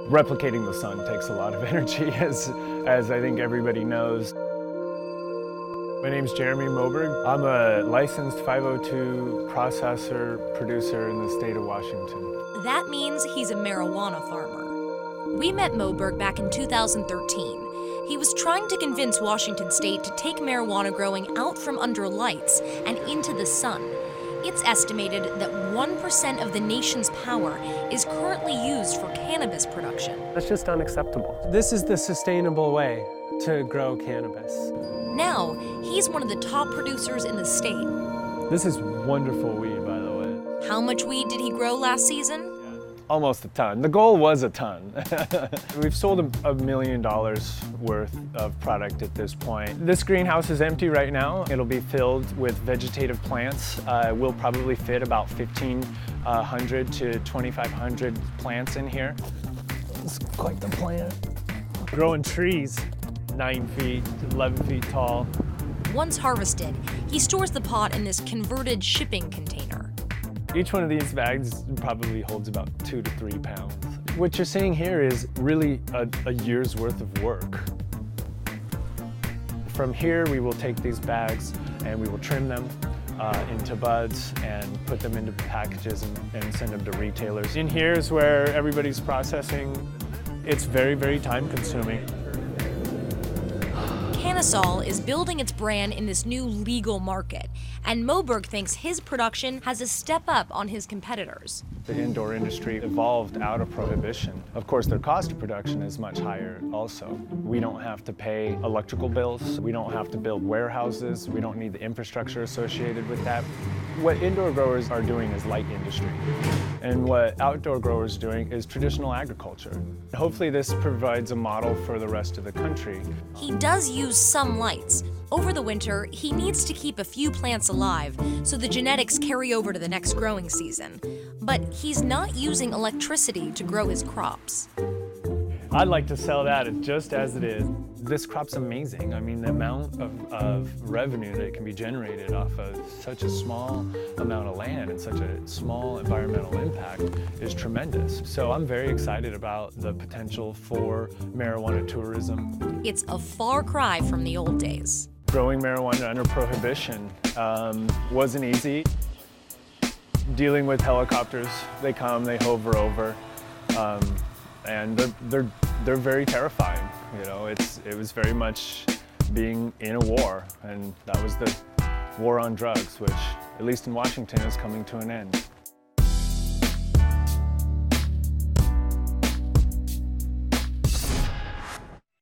Replicating the sun takes a lot of energy, as I think everybody knows. My name's Jeremy Moberg. I'm a licensed 502 processor producer in the state of Washington. That means he's a marijuana farmer. We met Moberg back in 2013. He was trying to convince Washington State to take marijuana growing out from under lights and into the sun. It's estimated that 1% of the nation's power is currently used for cannabis production. That's just unacceptable. This is the sustainable way to grow cannabis. Now, he's one of the top producers in the state. This is wonderful weed, by the way. How much weed did he grow last season? Almost a ton. The goal was a ton. We've sold $1 million worth of product at this point. This greenhouse is empty right now. It'll be filled with vegetative plants. We'll probably fit about 1,500 to 2,500 plants in here. It's quite the plant. Growing trees, 9 feet, 11 feet tall. Once harvested, he stores the pot in this converted shipping container. Each one of these bags probably holds about 2 to 3 pounds. What you're seeing here is really a year's worth of work. From here, we will take these bags and we will trim them into buds and put them into packages and send them to retailers. In here is where everybody's processing. It's very, very time consuming. CannaSol is building its brand in this new legal market, and Moberg thinks his production has a step up on his competitors. The indoor industry evolved out of prohibition. Of course, their cost of production is much higher also. We don't have to pay electrical bills. We don't have to build warehouses. We don't need the infrastructure associated with that. What indoor growers are doing is light industry. And what outdoor growers are doing is traditional agriculture. Hopefully this provides a model for the rest of the country. He does use some lights. Over the winter, he needs to keep a few plants alive so the genetics carry over to the next growing season. But he's not using electricity to grow his crops. I'd like to sell that just as it is. This crop's amazing. I mean, the amount of revenue that can be generated off of such a small amount of land and such a small environmental impact is tremendous. So I'm very excited about the potential for marijuana tourism. It's a far cry from the old days. Growing marijuana under prohibition wasn't easy. Dealing with helicopters, they come, they hover over, and they're very terrifying. You know, it was very much being in a war, and that was the war on drugs, which, at least in Washington, is coming to an end.